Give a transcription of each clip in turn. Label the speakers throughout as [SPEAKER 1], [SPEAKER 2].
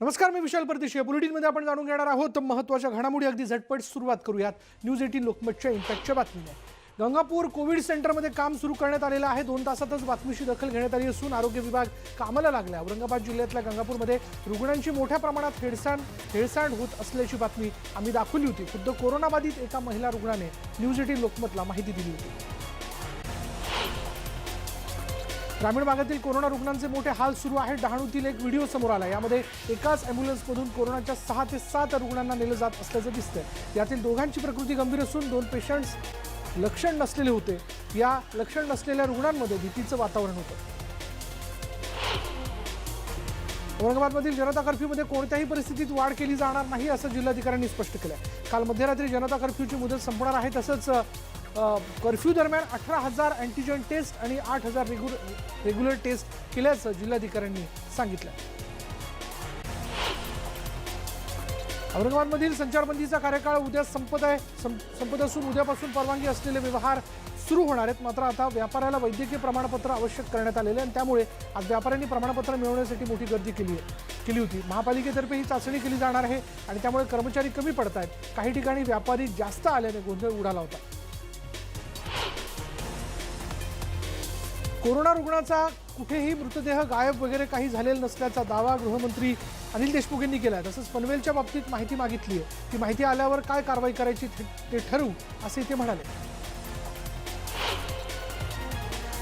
[SPEAKER 1] नमस्कार, मी विशाल परदेशी. बुलेटिनमध्ये आपण जाणून घेणार आहोत महत्त्वाच्या घडामोडी. अगदी झटपट सुरुवात करूयात न्यूज 18 लोकमतच्या इम्पॅक्टच्या बातमीने. गंगापूर कोविड सेंटरमध्ये काम सुरू करण्यात आलेलं आहे. 2 तासातच बातमीची दखल घेण्यात आली असून आरोग्य विभाग कामाला लागला. औरंगाबाद जिल्ह्यातल्या गंगापूरमध्ये रुग्णांची मोठ्या प्रमाणात हेळसांड होत असल्याची बातमी आम्ही दाखवली होती. खुद्द कोरोनाबाधित एका महिला रुग्णाने न्यूज 18 लोकमतला माहिती दिली होती. ग्रामीण भागातील कोरोना रुग्णांचे मोठे हाल सुरू आहेत. डहाणूतील एक व्हिडिओ समोर आला. यामध्ये एकाच ॲम्ब्युलन्समधून कोरोनाच्या 6 ते 7 रुग्णांना नेलं जात असल्याचं दिसतंय. यातील दोघांची प्रकृती गंभीर असून 2 पेशंट्स लक्षण नसलेले होते. या लक्षण नसलेल्या रुग्णांमध्ये भीतीचं वातावरण होतं. औरंगाबादमधील जनता कर्फ्यूमध्ये कोणत्याही परिस्थितीत वाढ केली जाणार नाही असं जिल्हाधिकाऱ्यांनी स्पष्ट केलं. काल मध्यरात्री जनता कर्फ्यूची मुदत संपणार आहे. तसंच कर्फ्यू दरम्यान 18,000 अँटीजन टेस्ट आणि 8,000 रेग्युलर टेस्ट केल्याचं जिल्हाधिकाऱ्यांनी सांगितलं. औरंगाबादमधील संचारबंदीचा कार्यकाळ उद्या संपत असून उद्यापासून परवानगी असलेले व्यवहार सुरू होणार आहेत. मात्र आता व्यापाऱ्याला वैद्यकीय प्रमाणपत्र आवश्यक करण्यात आलेले आणि त्यामुळे आज व्यापाऱ्यांनी प्रमाणपत्र मिळवण्यासाठी मोठी गर्दी केली होती. महापालिकेतर्फे ही चाचणी केली जाणार आहे आणि त्यामुळे कर्मचारी कमी पडत आहेत. काही ठिकाणी व्यापारी जास्त आल्याने गोंधळ उडाला होता. कोरोना रुग्णाचा कुठेही मृतदेह गायब वगैरे काही झालेला नसल्याचा दावा गृहमंत्री अनिल देशमुख यांनी केला. तसंच पनवेलच्या बाबतीत माहिती मागितली आहे. ती माहिती आल्यावर काय कारवाई करायची ते ठरवू असे ते म्हणाले.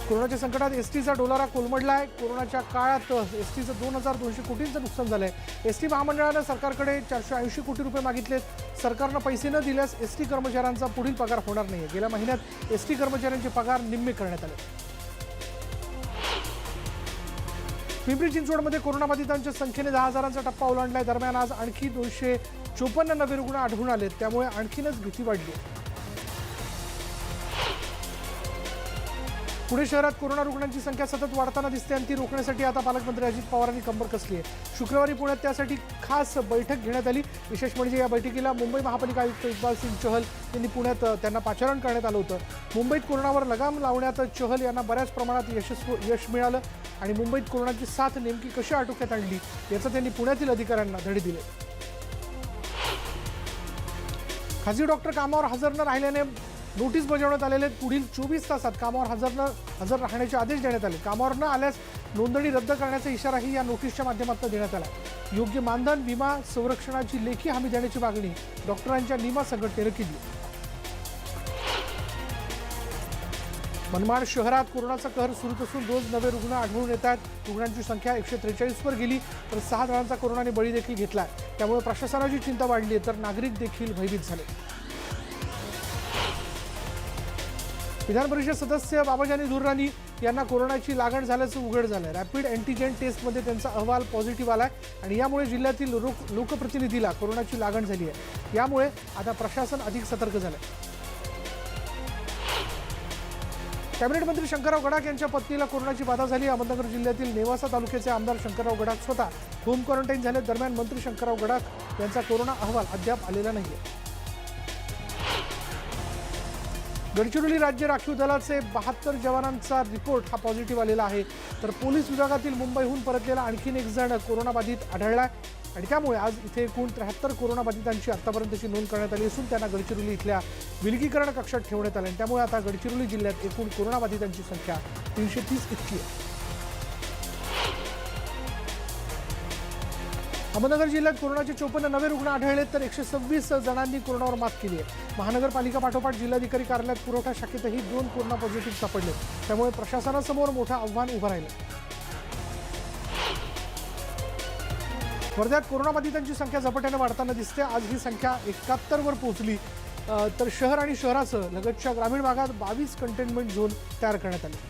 [SPEAKER 1] कोरोनाच्या संकटात एसटीचा डोलारा कोलमडला आहे. कोरोनाच्या काळात एसटीचं 2,200 कोटींचं नुकसान झालंय. एसटी महामंडळानं सरकारकडे 480 कोटी रुपये मागितलेत. सरकारनं पैसे न दिल्यास एसटी कर्मचाऱ्यांचा पुढील पगार होणार नाही. गेल्या महिन्यात एसटी कर्मचाऱ्यांचे पगार निम्मे करण्यात आले. पिंपरी चिंचवडमध्ये कोरोनाबाधितांच्या संख्येने 10,000चा टप्पा ओलांडलाय. दरम्यान आज आणखी 254 नवे रुग्ण आढळून आलेत. त्यामुळे आणखीनच भीती वाढली. पुणे शहरात कोरोना रुग्णांची संख्या सतत वाढताना दिसते आणि ती रोखण्यासाठी आता पालकमंत्री अजित पवारांनी कंबर कसली आहे. शुक्रवारी पुण्यात त्यासाठी खास बैठक घेण्यात आली. विशेष म्हणजे या बैठकीला मुंबई महापालिका आयुक्त इक्बाल सिंग चहल यांनी पुण्यात त्यांना पाचारण करण्यात आलं होतं. मुंबईत कोरोनावर लगाम लावण्यात चहल यांना बऱ्याच प्रमाणात यश मिळालं आणि मुंबईत कोरोनाची साथ नेमकी कशी आटोक्यात आणली याचं त्यांनी पुण्यातील अधिकाऱ्यांना धडे दिले. खासगी डॉक्टर कामावर हजर न राहिल्याने नोटीस बजावण्यात आलेले. पुढील 24 तासात कामावर हजर राहण्याचे आदेश देण्यात आले. कामावर न आल्यास नोंदणी रद्द करण्याचा इशाराही या नोटीसच्या माध्यमातून देण्यात आला. योग्य मानधन, विमा, संरक्षणाची लेखी हमी देण्याची मागणी डॉक्टरांच्या निमा संघटनेनं केली. मनमाड शहरात कोरोनाचा कहर सुरूच असून रोज नवे रुग्ण आढळून येत आहेत. रुग्णांची संख्या 143 वर गेली तर 6 जणांचा कोरोनाने बळी देखील घेतलाय. त्यामुळे प्रशासनाची चिंता वाढली आहे तर नागरिक देखील भयभीत झाले. विधान परिषद सदस्य बाबाजानी धुर्राणी यांना कोरोनाची लागण झाल्याचं उघड झालंय. रॅपिड अँटीजेन टेस्टमध्ये त्यांचा अहवाल पॉझिटिव्ह आलाय आणि यामुळे जिल्ह्यातील लोकप्रतिनिधीला कोरोनाची लागण झाली आहे. यामुळे आता प्रशासन अधिक सतर्क झालंय. कॅबिनेट मंत्री शंकरराव गडाख यांच्या पत्नीला कोरोनाची बाधा झाली. अहमदनगर जिल्ह्यातील नेवासा तालुक्याचे आमदार शंकरराव गडाख स्वतः होम क्वारंटाईन झाले. दरम्यान मंत्री शंकरराव गडाख यांचा कोरोना अहवाल अद्याप आलेला नाहीये. गडचिरोली राज्य राखीव दलाचे 72 जवानांचा रिपोर्ट हा पॉझिटिव्ह आलेला आहे. तर पोलीस विभागातील मुंबईहून परतलेला आणखीन एक जण कोरोनाबाधित आढळलाय आणि त्यामुळे आज इथे एकूण 73 कोरोनाबाधितांची आतापर्यंतची नोंद करण्यात आली असून त्यांना गडचिरोली इथल्या विलगीकरण कक्षात ठेवण्यात आले. त्यामुळे आता गडचिरोली जिल्ह्यात एकूण कोरोनाबाधितांची संख्या 330 इतकी आहे. अहमदनगर जिल्ह्यात कोरोनाचे 54 नवे रुग्ण आढळले तर 126 जणांनी कोरोनावर मात केली आहे. महानगरपालिका पाठोपाठ जिल्हाधिकारी कार्यालयात पुरवठा शाखेतही 2 कोरोना पॉझिटिव्ह सापडले. त्यामुळे प्रशासनासमोर मोठं आव्हान उभं राहिलं. वर्ध्यात कोरोनाबाधितांची संख्या झपाट्याने वाढताना दिसते. आज ही संख्या 71 वर पोहोचली. तर शहर आणि शहरासह लगतच्या ग्रामीण भागात 22 कंटेनमेंट झोन तयार करण्यात आले.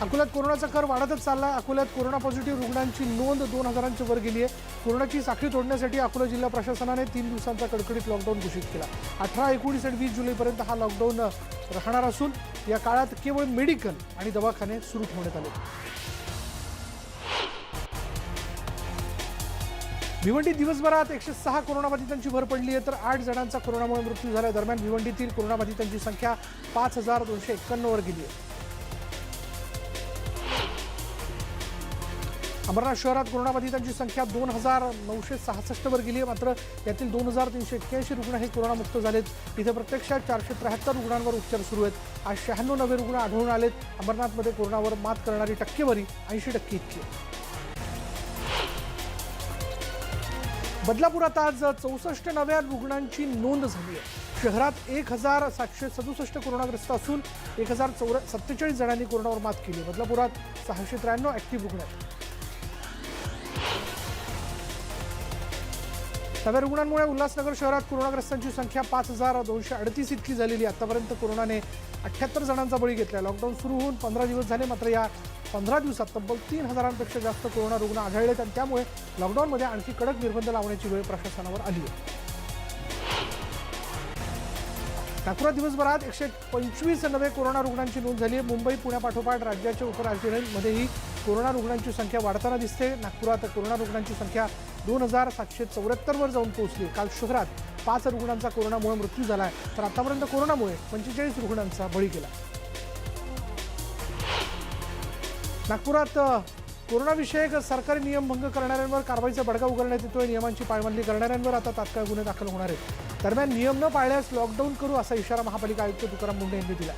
[SPEAKER 1] अकोल्यात कोरोनाचा कहर वाढतच चालला आहे. अकोल्यात कोरोना पॉझिटिव्ह रुग्णांची नोंद 2,000च्या वर गेली आहे. कोरोनाची साखळी तोडण्यासाठी अकोला जिल्हा प्रशासनाने 3 दिवसांचा कडकडीत लॉकडाऊन घोषित केला. 18, 19 आणि 20 जुलैपर्यंत हा लॉकडाऊन राहणार असून या काळात केवळ मेडिकल आणि दवाखाने सुरू ठेवण्यात आले. भिवंडीत दिवसभरात 106 कोरोनाबाधितांची भर पडली आहे तर 8 जणांचा कोरोनामुळे मृत्यू झाला. दरम्यान भिवंडीतील कोरोनाबाधितांची संख्या 5,251 वर गेली आहे. अंबरनाथ शहरात कोरोनाबाधितांची संख्या 2,966 वर गेली आहे. मात्र यातील 2,381 रुग्ण हे कोरोनामुक्त झालेत. इथे प्रत्यक्षात 473 रुग्णांवर उपचार सुरू आहेत. आज 96 नवे रुग्ण आढळून आलेत. अंबरनाथमध्ये कोरोनावर मात करणारी टक्केवारी 80% इतकी आहे. बदलापुरात आज 64 नव्या रुग्णांची नोंद झाली आहे. शहरात 1,767 कोरोनाग्रस्त असून 1,047 जणांनी कोरोनावर मात केली. बदलापुरात 693 ऍक्टिव्ह रुग्ण आहेत. नव्या रुग्णांमुळे उल्हासनगर शहरात कोरोनाग्रस्तांची संख्या 5,238 इतकी झालेली. आतापर्यंत कोरोनाने 78 जणांचा बळी घेतला. लॉकडाऊन सुरू होऊन 15 दिवस झाले. मात्र या 15 दिवसात तब्बल 3,000पेक्षा जास्त कोरोना रुग्ण आढळलेत आणि त्यामुळे लॉकडाऊनमध्ये आणखी कडक निर्बंध लावण्याची वेळ प्रशासनावर आली आहे. नागपुरात दिवसभरात 125 नवे कोरोना रुग्णांची नोंद झाली आहे. मुंबई पुण्यापाठोपाठ राज्याच्या उपराजधानीमध्येही कोरोना रुग्णांची संख्या वाढताना दिसते. नागपुरात कोरोना रुग्णांची संख्या 2,774 वर जाऊन पोहोचली. काल शहरात 5 रुग्णांचा कोरोनामुळे मृत्यू झाला आहे. तर आतापर्यंत कोरोनामुळे 45 रुग्णांचा बळी गेला. नागपुरात कोरोनाविषयक सरकारी नियम भंग करणाऱ्यांवर कारवाईचा बडगा उगारण्यात येतोय. नियमांची पायमल्ली करणाऱ्यांवर आता तात्काळ गुन्हे दाखल होणार आहेत. दरम्यान नियम न पाळल्यास लॉकडाऊन करू असा इशारा महापालिका आयुक्त तुकाराम मुंढे यांनी दिला.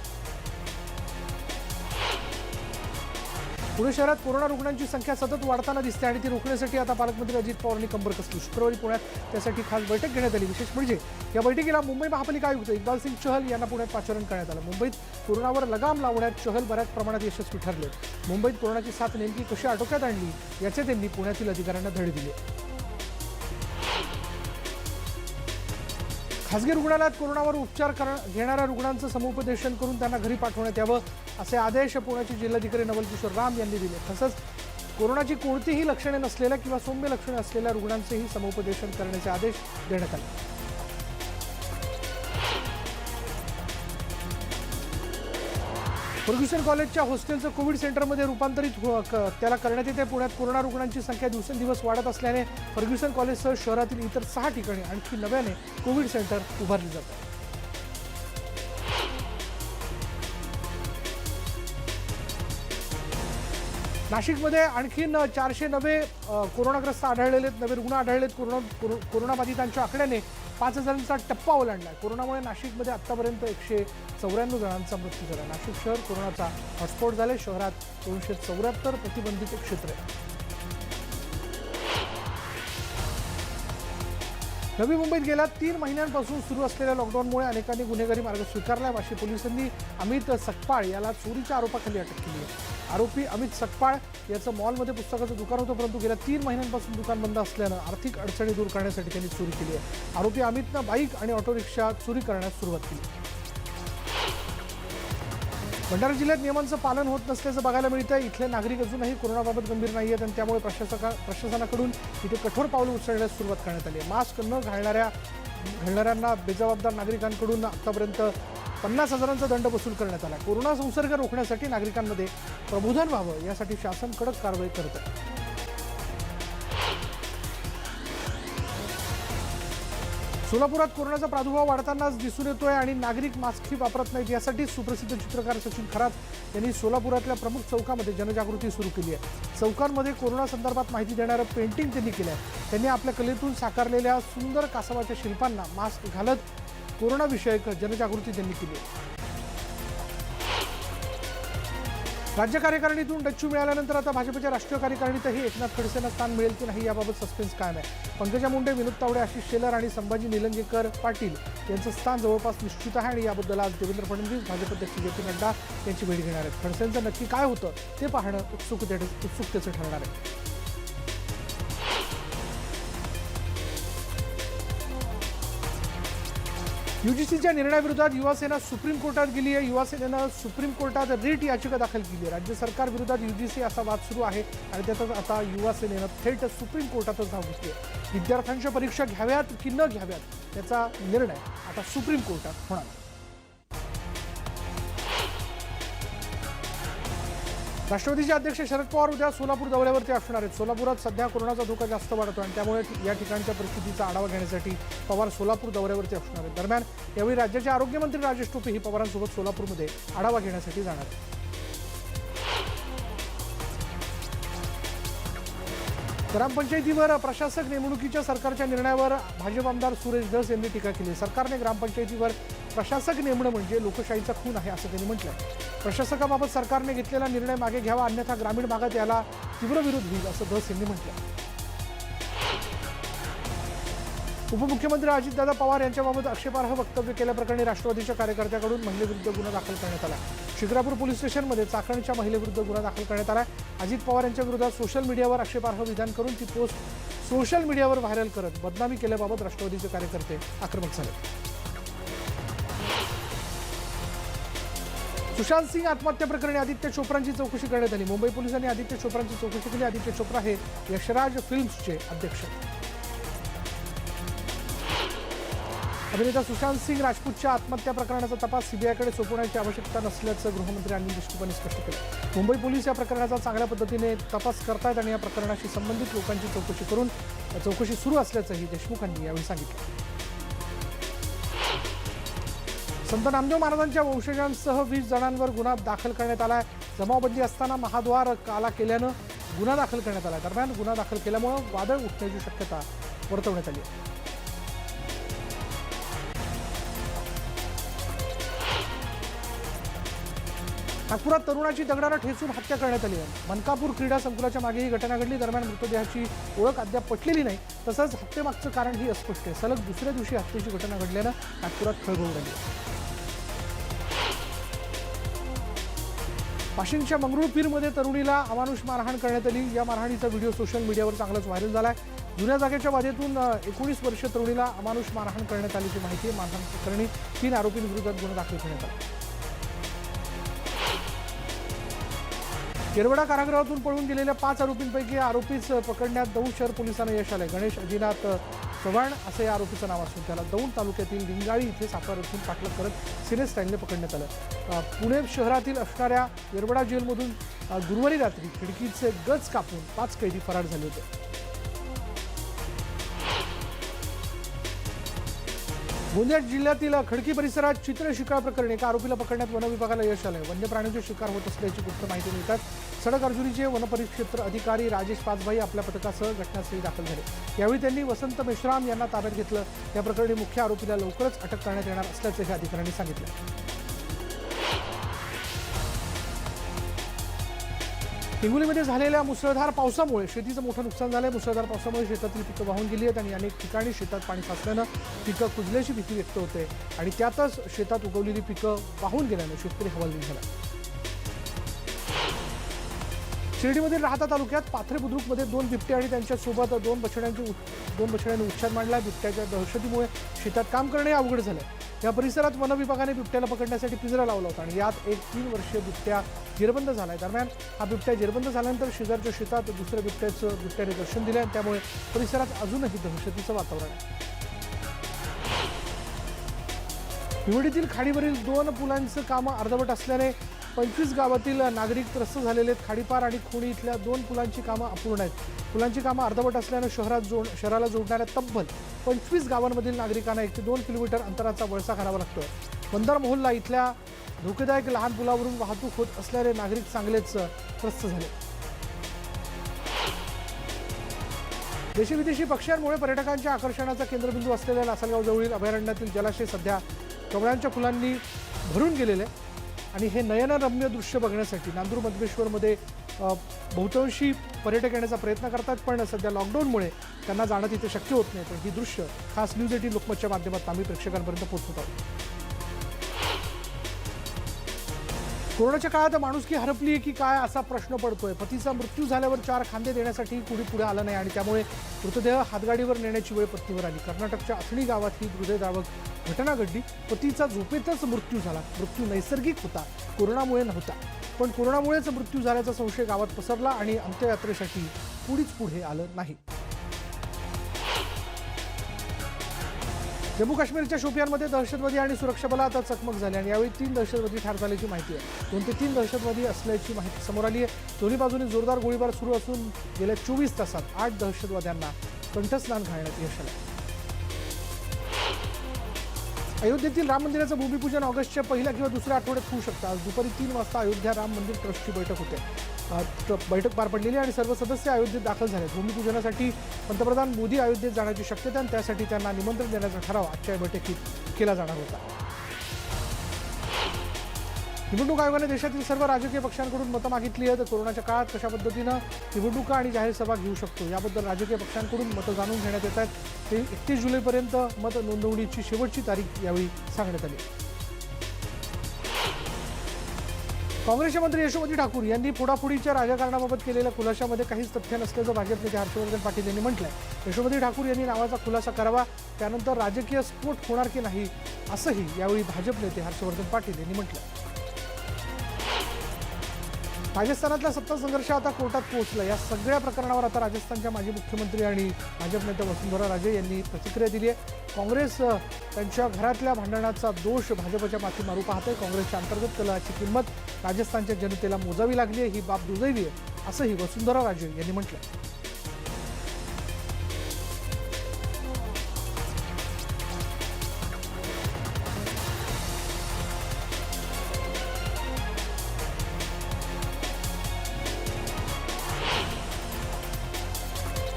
[SPEAKER 1] पुणे शहरात कोरोना रुग्णांची संख्या सतत वाढताना दिसते आणि ती रोखण्यासाठी आता पालकमंत्री अजित पवारांनी कंबर कसली. शुक्रवारी पुण्यात त्यासाठी खास बैठक घेण्यात आली. विशेष म्हणजे या बैठकीला मुंबई महापालिका आयुक्त इक्बाल सिंग चहल यांना पुण्यात पाचारण करण्यात आलं. मुंबईत कोरोनावर लगाम लावण्यात चहल बऱ्याच प्रमाणात यशस्वी ठरले. मुंबईत कोरोनाची साथ नेमकी कशी आटोक्यात आणली याचे त्यांनी पुण्यातील अधिकाऱ्यांना धडे दिले. खासगी रुग्णालयात कोरोनावर उपचार घेणाऱ्या रुग्णांचं समुपदेशन करून त्यांना घरी पाठवण्यात यावं असे आदेश पुण्याचे जिल्हाधिकारी नवल किशोर राम यांनी दिले. तसंच कोरोनाची कोणतीही लक्षणे नसलेल्या किंवा सौम्य लक्षणे असलेल्या रुग्णांचेही समुपदेशन करण्याचे आदेश देण्यात आले. फर्ग्युसन कॉलेजच्या हॉस्टेलचं कोविड सेंटरमध्ये रूपांतरित त्याला करण्यात येते. पुण्यात कोरोना रुग्णांची संख्या दिवसेंदिवस वाढत असल्याने फर्ग्युसन कॉलेजसह शहरातील इतर 6 ठिकाणी आणखी नव्याने कोविड सेंटर उभारले जात आहे. नाशिकमध्ये आणखीन 400 नवे कोरोनाग्रस्त आढळलेले नवे रुग्ण आढळलेत. कोरोनाबाधितांच्या आकड्याने 5,000चा टप्पा ओलांडला. कोरोनामुळे नाशिकमध्ये आतापर्यंत 194 जणांचा मृत्यू झाला. नाशिक शहर कोरोनाचा हॉटस्पॉट झाले. शहरात 274 प्रतिबंधित क्षेत्र आहे. नवी मुंबईत गेल्या 3 महिन्यांपासून सुरू असलेल्या लॉकडाऊनमुळे अनेकांनी गुन्हेगारी मार्ग स्वीकारला. वाशी पोलिसांनी अमित सकपाळ याला चोरीच्या आरोपाखाली अटक केली आहे. आरोपी अमित सकपाळ याचं मॉलमध्ये पुस्तकाचं दुकान होतं, परंतु गेल्या 3 महिन्यांपासून दुकान बंद असल्यानं आर्थिक अडचणी दूर करण्यासाठी त्यांनी चोरी केली आहे. आरोपी अमितनं बाईक आणि ऑटो रिक्षा चोरी करण्यास सुरुवात केली. भंडारा जिल्ह्यात नियमांचं पालन होत नसल्याचं बघायला मिळतं. इथले नागरिक अजूनही कोरोनाबाबत गंभीर नाही आहेत आणि त्यामुळे प्रशासनाकडून इथे कठोर पावलं उचलण्यास सुरुवात करण्यात आली आहे. मास्क न घालणाऱ्यांना बेजबाबदार नागरिकांकडून आतापर्यंत 50,000चा दंड वसूल करण्यात आला. कोरोना संसर्ग रोखण्यासाठी नागरिकांमध्ये प्रबोधन व्हावं यासाठी शासन कडक कारवाई करत आहे. सोलापुरात कोरोनाचा प्रादुर्भाव वाढतानाच दिसून येतोय आणि नागरिक मास्कही वापरत नाहीत. यासाठी सुप्रसिद्ध चित्रकार सचिन खरात यांनी सोलापुरातल्या प्रमुख चौकामध्ये जनजागृती सुरू केली आहे. चौकांमध्ये कोरोना संदर्भात माहिती देणारं पेंटिंग त्यांनी केलं आहे. त्यांनी आपल्या कलेतून साकारलेल्या सुंदर कासवाच्या शिल्पांना मास्क घालत कोरोनाविषयक जनजागृती त्यांनी केली आहे. राज्य कार्यकारिणीतून डच्चू मिळाल्यानंतर आता भाजपच्या राष्ट्रीय कार्यकारिणीतही एकनाथ खडसेंना स्थान मिळेल की नाही याबाबत सस्पेन्स कायम आहे. पंकजा मुंडे, विनोद तावडे, आशिष शेलार आणि संभाजी निलंगेकर पाटील यांचं स्थान जवळपास निश्चित आहे आणि याबद्दल आज देवेंद्र फडणवीस, भाजप अध्यक्ष जे पी नड्डा यांची भेट घेणार आहेत. खडसेंचं नक्की काय होतं ते पाहणं उत्सुकतेचं ठरणार आहे. यूजीसीच्या निर्णयाविरोधात युवासेना सुप्रीम कोर्टात गेली आहे. युवासेनेनं सुप्रीम कोर्टात रिट याचिका दाखल केली आहे. राज्य सरकार विरोधात यूजीसी असा वाद सुरू आहे आणि त्यातच आता युवासेनेनं थेट सुप्रीम कोर्टातच धाव घेतली आहे. विद्यार्थ्यांच्या परीक्षा घ्याव्यात की न घ्याव्यात याचा निर्णय आता सुप्रीम कोर्टात होणार. राष्ट्रवादीचे अध्यक्ष शरद पवार उद्या सोलापूर दौऱ्यावरती असणार आहेत. सोलापुरात सध्या कोरोनाचा धोका जास्त वाढतो आणि त्यामुळे या ठिकाणच्या परिस्थितीचा आढावा घेण्यासाठी पवार सोलापूर दौऱ्यावरती असणार आहेत. दरम्यान यावेळी राज्याचे आरोग्यमंत्री राजेश टोपेही पवारांसोबत सोलापूरमध्ये आढावा घेण्यासाठी जाणार आहेत. ग्रामपंचायतीवर प्रशासक नेमणुकीच्या सरकारच्या निर्णयावर भाजप आमदार सुरेश धस यांनी टीका केली। सरकारने ग्रामपंचायतीवर प्रशासक नेमणं म्हणजे लोकशाहीचा खून आहे असं त्यांनी म्हटलं। प्रशासकाबाबत सरकारने घेतलेला निर्णय मागे घ्यावा, अन्यथा ग्रामीण भागात याला तीव्र विरोध होईल असं धस यांनी म्हटलं। उपमुख्यमंत्री अजितदादा पवार यांच्याबाबत आक्षेपार्ह वक्तव्य केल्याप्रकरणी राष्ट्रवादीच्या कार्यकर्त्याकडून महिलेविरुद्ध गुन्हा दाखल करण्यात आला। शिक्रापूर पोलीस स्टेशनमध्ये चाकणच्या महिलेविरुद्ध गुन्हा दाखल करण्यात आला। अजित पवार यांच्या विरोधात सोशल मीडियावर आक्षेपार्ह विधान करून ती पोस्ट सोशल मीडियावर व्हायरल करत बदनामी केल्याबाबत राष्ट्रवादीचे कार्यकर्ते आक्रमक झाले। सुशांत सिंग आत्महत्या प्रकरणी आदित्य चोप्रांची चौकशी करण्यात आली। मुंबई पोलिसांनी आदित्य चोप्रांची चौकशी केली। आदित्य चोप्रा हे यशराज फिल्म्सचे अध्यक्ष। अभिनेता सुशांत सिंग राजपूतच्या आत्महत्या प्रकरणाचा तपास सीबीआयकडे सोपवण्याची आवश्यकता नसल्याचं गृहमंत्री अनिल देशमुखांनी स्पष्ट केलं। मुंबई पोलीस या प्रकरणाचा चांगल्या पद्धतीने तपास करतायत आणि या प्रकरणाशी संबंधित लोकांची चौकशी सुरू असल्याचंही देशमुखांनी यावेळी सांगितलं। संत नामदेव महाराजांच्या वंशजांसह 20 जणांवर गुन्हा दाखल करण्यात आलाय। जमावबंदी असताना महाद्वार काला केल्यानं गुन्हा दाखल करण्यात आला। दरम्यान गुन्हा दाखल केल्यामुळे वादळ उठण्याची शक्यता वर्तवण्यात आली आहे। नागपुरात तरुणाची दगडानं ठेचून हत्या करण्यात आली आहे। मनकापूर क्रीडा संकुलाच्या मागे ही घटना घडली। दरम्यान मृतदेहाची ओळख अद्याप पटलेली नाही, तसंच हत्येमागचं कारणही अस्पष्ट आहे। सलग दुसऱ्या दिवशी हत्येची घटना घडल्यानं नागपुरात खळबळ उडाली आहे। वाशिमच्या मंगरुळपीरमध्ये तरुणीला अमानुष मारहाण करण्यात आली। या मारहाणीचा व्हिडिओ सोशल मीडियावर चांगलाच व्हायरल झालाय। जुन्या जागेच्या वादेतून 19 वर्षीय तरुणीला अमानुष मारहाण करण्यात आल्याची माहिती आहे। मारहाण प्रकरणी 3 आरोपींविरोधात गुन्हा दाखल करण्यात आला। येरवडा कारागृहातून पळून गेलेल्या 5 आरोपींपैकी आरोपीच पकडण्यात दौंड शहर पोलिसांना यश आलंय। गणेश अजिनाथ चव्हाण असं या आरोपीचं नाव असून त्याला दौंड तालुक्यातील लिंगाळी इथे सापळा रचून पाठलाग करत सिने स्टाईलने पकडण्यात आलं। पुणे शहरातील असणाऱ्या येरवडा जेलमधून गुरुवारी रात्री खिडकीचे गज कापून 5 कैदी फरार झाले होते। गोंदिया जिल्ह्यातील खडकी परिसरात चित्र शिकार प्रकरणी एका आरोपीला पकडण्यात वन विभागाला यश आलंय। वन्य प्राण्यांचे शिकार होत असल्याची गुप्त माहिती मिळतात सडक अर्जुनीचे वनपरिक्षेत्र अधिकारी राजेश पाचभाई आपल्या पथकासह घटनास्थळी दाखल झाले। यावेळी त्यांनी वसंत मेश्राम यांना ताब्यात घेतलं। या प्रकरणी मुख्य आरोपीला लवकरच अटक करण्यात येणार असल्याचे अधिकाऱ्यांनी सांगितलं। हिंगोलीमध्ये झालेल्या मुसळधार पावसामुळे शेतीचं मोठं नुकसान झालंय। मुसळधार पावसामुळे शेतातील पिकं वाहून गेली आहेत आणि अनेक ठिकाणी शेतात पाणी साचल्यानं पिकं कुजल्याची भीती व्यक्त होते आणि त्यातच शेतात उगवलेली पिकं वाहून गेल्यानं शेतकरी हवालदिल झाला। शिर्डीमधील राहाता तालुक्यात पाथरे बुद्रुकमध्ये 2 बिबटे आणि त्यांच्यासोबत 2 बछड्यांनी उच्छाद मांडला। बिबट्याच्या दहशतीमुळे शेतात काम करणे अवघड झालं। या परिसरात वन विभागाने बिबट्याला पकडण्यासाठी पिंजरा लावला होता आणि यात एक 3 वर्षीय बिबट्या जेरबंद झालाय। दरम्यान हा बिबट्या जेरबंद झाल्यानंतर शेजारच्या शेतात दुसऱ्या बिबट्याने दर्शन दिले आणि त्यामुळे परिसरात अजूनही दहशतीचं वातावरण आहे। निवडीतील खाडीवरील 2 पुलांचं काम अर्धवट असल्याने 25 गावातील नागरिक त्रस्त झालेले आहेत। खाडीपार आणि खोणी इथल्या 2 पुलांची कामं अपूर्ण आहेत। पुलांची कामं अर्धवट असल्यानं शहराला जोडणाऱ्या तब्बल 25 गावांमधील नागरिकांना 1 ते 2 किलोमीटर अंतराचा वळसा करावा लागतोय। बंदर मोहल्ला इथल्या धोकेदायक लहान पुलावरून वाहतूक होत असल्याने नागरिक चांगलेच त्रस्त झाले। देशी विदेशी पक्ष्यांमुळे पर्यटकांच्या आकर्षणाचा केंद्रबिंदू असलेल्या लासलगाव जवळील अभयारण्यातील जलाशय सध्या कमळांच्या फुलांनी भरून गेलेले आणि हे नयनरम्य दृश्य बघण्यासाठी नांदूर मधमेश्वरमध्ये बहुतांशी पर्यटक येण्याचा प्रयत्न करतात, पण सध्या लॉकडाऊनमुळे त्यांना जाणं तिथे शक्य होत नाही। तर ही दृश्य खास न्यूज 18 लोकमतच्या माध्यमातून आम्ही प्रेक्षकांपर्यंत पोहोचवत आहोत। कोरोनाच्या काळात माणुसकी हरपली आहे की काय असा प्रश्न पडतोय। पतीचा मृत्यू झाल्यावर 4 खांदे देण्यासाठी कुणी पुढे आलं नाही आणि त्यामुळे मृतदेह हातगाडीवर नेण्याची वेळ पत्नीवर आली। कर्नाटकच्या अथणी गावात ही हृदयद्रावक घटना घडली। पतीचा झोपेतच मृत्यू झाला। मृत्यू नैसर्गिक होता, कोरोनामुळे नव्हता, पण कोरोनामुळेच मृत्यू झाल्याचा संशय गावात पसरला आणि अंत्ययात्रेसाठी कुणीच पुढे आलं नाही। जम्मू काश्मीरच्या शोपियानमध्ये दहशतवादी आणि सुरक्षा बलात चकमक झाली आणि यावेळी 3 दहशतवादी ठार झाल्याची माहिती आहे। 2 ते 3 दहशतवादी असल्याची माहिती समोर आली आहे। दोन्ही बाजूने जोरदार गोळीबार सुरू असून गेल्या 24 तासात 8 दहशतवाद्यांना कंठस्नान घालण्यात यश आलं। अयोध्येतील राम मंदिराचं भूमिपूजन ऑगस्टच्या पहिल्या किंवा दुसऱ्या आठवड्यात होऊ शकतं. आज दुपारी 3 वाजता अयोध्या राम मंदिर ट्रस्टची बैठक होते. बैठक पार पडलेली आणि सर्व सदस्य अयोध्येत दाखल झाले. भूमिपूजनासाठी पंतप्रधान मोदी अयोध्येत जाण्याची शक्यता आणि त्यासाठी त्यांना निमंत्रण देण्याचा ठराव आजच्या बैठकीत केला जाणार होता. निवडणूक आयोगाने देशातील सर्व राजकीय पक्षांकडून मतं मागितली आहेत. कोरोनाच्या काळात कशा पद्धतीनं निवडणुका आणि जाहीर सभा घेऊ शकतो याबद्दल राजकीय पक्षांकडून मतं जाणून घेण्यात येत आहेत. ते 31 जुलैपर्यंत मत नोंदवणीची शेवटची तारीख यावेळी सांगण्यात आली. काँग्रेसचे मंत्री यशोमती ठाकूर यांनी फोडाफोडीच्या राजकारणाबाबत केलेल्या खुलाशामध्ये काहीच तथ्य नसल्याचं भाजप नेते हर्षवर्धन पाटील यांनी म्हटलंय. यशोमती ठाकूर यांनी नावाचा खुलासा करावा, त्यानंतर राजकीय स्फोट होणार की नाही असंही यावेळी भाजप नेते हर्षवर्धन पाटील यांनी म्हटलं. राजस्थानातला सत्ता संघर्ष आता कोर्टात पोहोचला. या सगळ्या प्रकरणावर आता राजस्थानच्या माजी मुख्यमंत्री आणि भाजप नेते वसुंधरा राजे यांनी प्रतिक्रिया दिली आहे. काँग्रेस त्यांच्या घरातल्या भांडणाचा दोष भाजपच्या माथी मारू पाहते. काँग्रेसच्या अंतर्गत कलहाची किंमत राजस्थानच्या जनतेला मोजावी लागली आहे, ही बाब दुर्दैवी आहे असंही वसुंधरा राजे यांनी म्हटलं.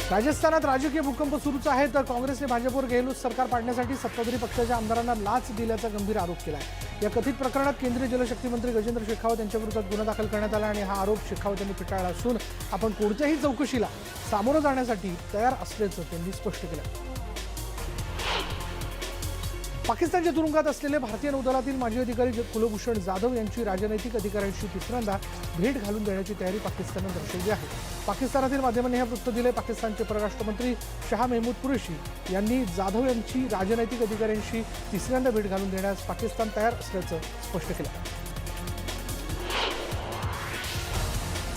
[SPEAKER 1] राजस्थानात राजकीय भूकंप सुरूच आहे. तर काँग्रेसने भाजपवर गेहलोत सरकार पाडण्यासाठी सत्ताधारी पक्षाच्या आमदारांना लाच दिल्याचा गंभीर आरोप केला आहे. या कथित प्रकरणात केंद्रीय जलशक्ती मंत्री गजेंद्र शेखावत यांच्या विरोधात गुन्हा दाखल करण्यात आला आणि हा आरोप शेखावत यांनी फेटाळला असून आपण कोणत्याही चौकशीला सामोरं जाण्यासाठी तयार असल्याचं त्यांनी स्पष्ट केलं. पाकिस्तानच्या तुरुंगात असलेले भारतीय नौदलातील माजी अधिकारी कुलभूषण जाधव यांची राजनैतिक अधिकाऱ्यांशी तिसऱ्यांदा भेट घालून देण्याची तयारी पाकिस्तानने दर्शवली आहे. पाकिस्तानातील माध्यमांनी हे वृत्त दिले. पाकिस्तानचे परराष्ट्र मंत्री शाह महमूद कुरेशी यांनी जाधव यांची राजनैतिक अधिकाऱ्यांशी तिसऱ्यांदा भेट घालून देण्यास पाकिस्तान तयार असल्याचं स्पष्ट केलं.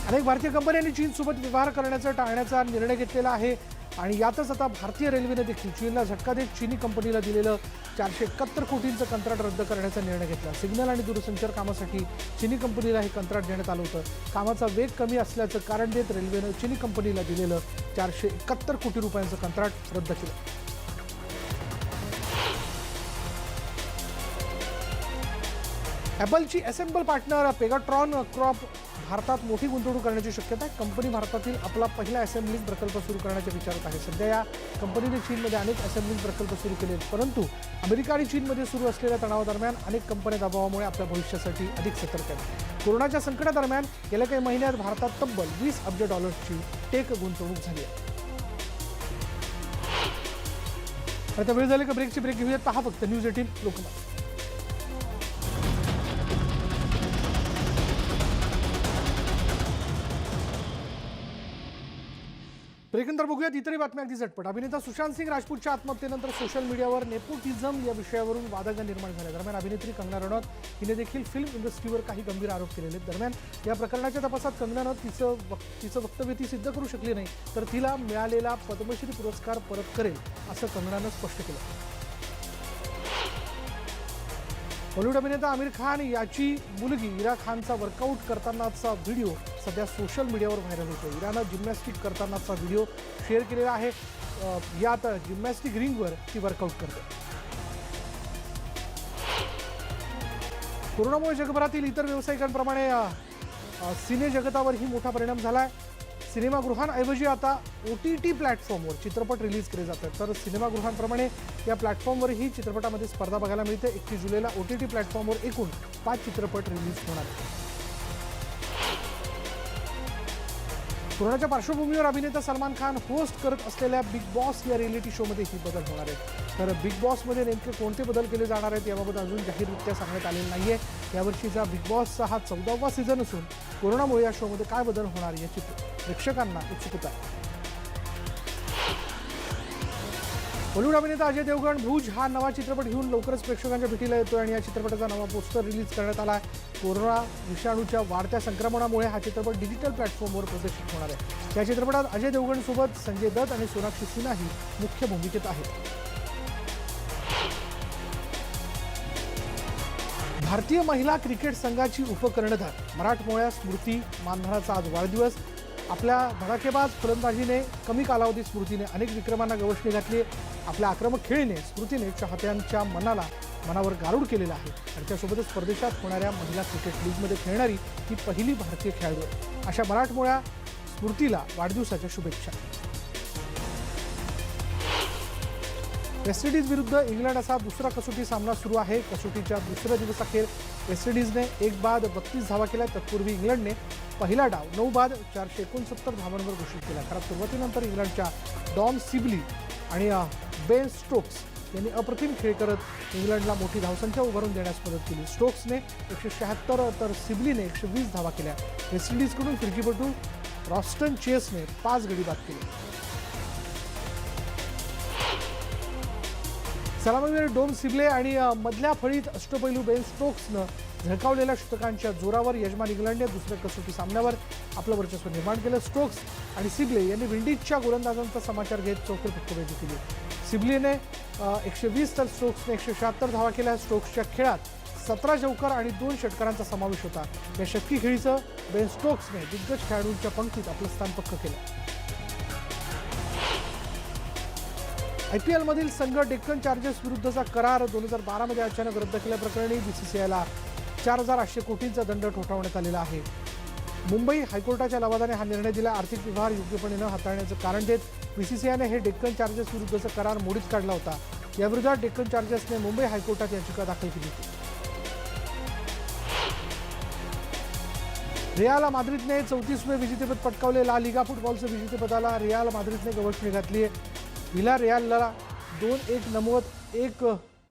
[SPEAKER 1] अनेक भारतीय कंपन्यांनी चीनसोबत व्यवहार करण्याचा टाळण्याचा निर्णय घेतलेला आहे आणि यातच आता भारतीय रेल्वेने देखील चीनला झटका देत चीनी कंपनीला दिलेलं 471 कोटींचं कंत्राट रद्द करण्याचा निर्णय घेतला. सिग्नल आणि दूरसंचार कामासाठी चीनी कंपनीला हे कंत्राट देण्यात आलं होतं. कामाचा वेग कमी असल्याचं कारण देत रेल्वेनं चीनी कंपनीला दिलेलं 471 कोटी रुपयांचं कंत्राट रद्द केलं. ॲपलची असेंबल पार्टनर पेगाट्रॉन क्रॉप भारतात मोठी गुंतवणूक करण्याची शक्यता आहे. कंपनी भारतातील आपला पहिला असेंब्लिंग प्रकल्प सुरू करण्याच्या विचारात आहे. सध्या या कंपनीने चीनमध्ये अनेक असेंब्लिंग प्रकल्प सुरू केले आहेत, परंतु अमेरिका आणि चीनमध्ये सुरू असलेल्या तणावादरम्यान अनेक कंपन्या दबावामुळे आपल्या भविष्यासाठी अधिक सतर्क आहेत. कोरोनाच्या संकटादरम्यान गेल्या काही महिन्यात भारतात तब्बल $20 अब्ज टेक गुंतवणूक झाली आहे. आता वेळ झाली का ब्रेकची ब्रेक घेऊयात. पहा फक्त न्यूज 18 लोकमत. ब्रेकनंतर बघूयात इतरही बातम्या अगदी झटपट. अभिनेता सुशांत सिंग राजपूतच्या आत्महत्येनंतर सोशल मीडियावर नेपोटिझम या विषयावरून वादंग निर्माण झाले. दरम्यान अभिनेत्री कंगना रनौत हिने देखील फिल्म इंडस्ट्रीवर काही गंभीर आरोप केलेले आहेत. दरम्यान या प्रकरणाच्या तपासात कंगनानं तिचं वक्तव्य ती सिद्ध करू शकली नाही, तर तिला मिळालेला पद्मश्री पुरस्कार परत करेल असं कंगनानं स्पष्ट केलं. बॉलिवूड अभिनेता आमिर खान याची मुलगी इरा खानचा वर्कआउट करतानाचा व्हिडिओ सध्या सोशल मीडियावर व्हायरल होतो. इरानं जिम्नॅस्टिक करतानाचा व्हिडिओ शेअर केलेला आहे. यात जिम्नॅस्टिक रिंगवर ती वर्कआउट करते. कोरोनामुळे जगभरातील इतर व्यावसायिकांप्रमाणे सिने जगतावरही मोठा परिणाम झाला आहे. सिनेमागृहांऐवजी आता OTT प्लॅटफॉर्मवर चित्रपट रिलीज केले जातात. तर सिनेमागृहांप्रमाणे या प्लॅटफॉर्मवरही चित्रपटामध्ये स्पर्धा बघायला मिळते. 31 जुलैला OTT प्लॅटफॉर्मवर एकूण 5 चित्रपट रिलीज होणार आहेत. कोरोनाच्या पार्श्वभूमीवर अभिनेता सलमान खान होस्ट करत असलेल्या बिग बॉस या रिएलिटी शोमध्येही बदल होणार आहेत. तर बिग बॉसमध्ये नेमके कोणते बदल केले जाणार आहेत याबाबत अजून जाहीररित्या सांगण्यात आलेलं नाहीये. यावर्षीचा बिग बॉसचा हा 14वा सीझन असून कोरोनामुळे या शोमध्ये काय बदल होणार याची प्रेक्षकांना उत्सुकता आहे. बॉलिवूड अभिनेता अजय देवगण भूज हा नवा चित्रपट घेऊन लवकरच प्रेक्षकांच्या भेटीला येतोय आणि या चित्रपटाचा नवा पोस्टर रिलीज करण्यात आला आहे. कोरोना विषाणूच्या वाढत्या संक्रमणामुळे हा चित्रपट डिजिटल प्लॅटफॉर्मवर प्रदर्शित होणार आहे. या चित्रपटात अजय देवगणसोबत संजय दत्त आणि सोनाक्षी सिन्हाही मुख्य भूमिकेत आहेत. भारतीय महिला क्रिकेट संघाची उपकर्णधार मराठमोळ्या स्मृती मानधनाचा आज वाढदिवस. आपल्या धडाकेबाज फलंदाजीने कमी कालावधीत स्मृतीने अनेक विक्रमांना गवसणी घातली. आपल्या आक्रमक खेळीने स्मृतीने चाहत्यांच्या मनावर गारूड केलेलं आहे. आणि त्यासोबतच परदेशात होणाऱ्या महिला क्रिकेट लीगमध्ये खेळणारी ही पहिली भारतीय खेळाडू आहे. अशा मराठमोळ्या स्मृतीला वाढदिवसाच्या शुभेच्छा. वेस्ट इंडिज विरुद्ध इंग्लंड असा दुसरा कसोटी सामना सुरू आहे. कसोटीच्या दुसऱ्या दिवसाखेर वेस्ट इंडिजने 1 बाद 32 धावा केल्या. तत्पूर्वी इंग्लंडने पहिला डाव 9 बाद 469 धावांवर घोषित केला. खराब सुरुवातीनंतर इंग्लंडच्या डॉन सिबली आणि बेन स्टोक्स यांनी अप्रतिम खेळ करत इंग्लंडला मोठी धावसंख्या उभारून देण्यास मदत केली. स्टोक्सने 176 तर सिबलीने 120 धावा केल्या. वेस्ट इंडिजकडून फिरकीपटू रॉस्टन चेसने 5 गडी बाद केले. सलामीवीर डॉन सिबले आणि मधल्या फळीत अष्टपैलू बेन स्टोक्सनं झळकावलेल्या षटकांच्या जोरावर यजमान इंग्लंडने दुसऱ्या कसोटी सामन्यावर आपलं वर्चस्व निर्माण केलं. स्टोक्स आणि सिबले यांनी विंडीजच्या गोलंदाजांचा समाचार घेत चौकार फटकेबाजी केली. सिबलेने 120 तर स्टोक्सने 176 धावा केल्या. स्टोक्सच्या खेळात 17 चौकार आणि 2 षटकारांचा समावेश होता. या शतकी खेळीचं बेन स्टोक्सने दिग्गज खेळाडूंच्या पंक्तीत आपलं स्थान पक्क केलं. IPL मधील संघ डेक्कन चार्जर्स विरुद्धचा करार 2012 मध्ये अचानक रद्द केल्याप्रकरणी BCCIला 4,800 कोटींचा दंड ठोठावण्यात आलेला आहे. मुंबई हायकोर्टाच्या लवादाने हा निर्णय दिला. आर्थिक व्यवहार योग्यपणे न हाताळण्याचं कारण देत BCCIने हे डेक्कन चार्जर्स विरुद्धचा करार मोडीत काढला होता. याविरोधात डेक्कन चार्जर्सने मुंबई हायकोर्टात याचिका दाखल केली होती. रियाल माद्रिदने 34वें विजेतेपद पटकावले. ला लिगा फुटबॉलचं विजेतेपदाला रियाल माद्रिदने गवसणी घातली आहे. व्हिलारियालला 2-1 नमवत एक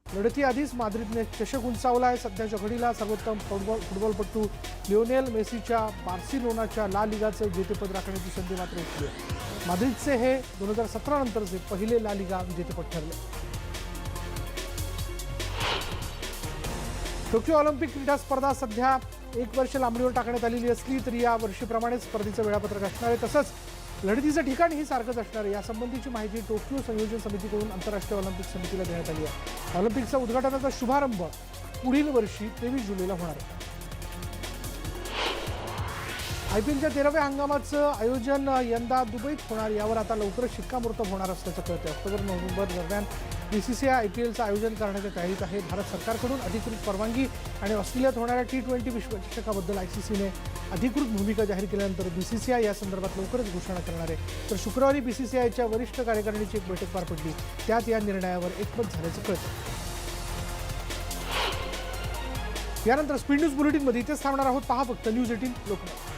[SPEAKER 1] लढतीआधीच माद्रिदने चषक उंचावला आहे. सध्याच्या घडीला सर्वोत्तम फुटबॉलपटू लिओनेल मेसीच्या बार्सिलोनाच्या ला लिगाचं विजेतेपद राखण्याची संधी मात्र उठली आहे. माद्रिदचे हे 2017 नंतरचे पहिले ला लिगा विजेतेपद ठरले. टोकियो ऑलिम्पिक क्रीडा स्पर्धा सध्या 1 वर्ष लांबणीवर टाकण्यात आलेली असली तरी या वर्षीप्रमाणेच स्पर्धेचं वेळापत्रक असणार आहे. तसंच लढतीचं ठिकाणही सारखंच असणार आहे. यासंबंधीची माहिती टोकियो संयोजन समितीकडून आंतरराष्ट्रीय ऑलिम्पिक समितीला देण्यात आली आहे. ऑलिम्पिकचा उद्घाटनाचा शुभारंभ पुढील वर्षी 23 जुलैला होणार आहे. IPLच्या 13व्या हंगामाचं आयोजन यंदा दुबईत होणार यावर आता लवकरच शिक्कामोर्तब होणार असल्याचं कळतं. ऑक्टोबर-नोव्हेंबर दरम्यान BCCI IPLचं आयोजन करण्याच्या तयारीत आहे. भारत सरकारकडून अधिकृत परवानगी आणि ऑस्ट्रेलियात होणाऱ्या T20 विश्वचषकाबद्दल ICCने अधिकृत भूमिका जाहीर केल्यानंतर BCCI या संदर्भात लवकरच घोषणा करणार आहे. तर शुक्रवारी BCCIच्या वरिष्ठ कार्यकारिणीची एक बैठक पार पडली. त्यात या निर्णयावर एकमत झाल्याचं कळतं. यानंतर स्पीड न्यूज बुलेटिनमध्ये इथेच थांबणार आहोत. पहा फक्त न्यूज 18 लोकमत.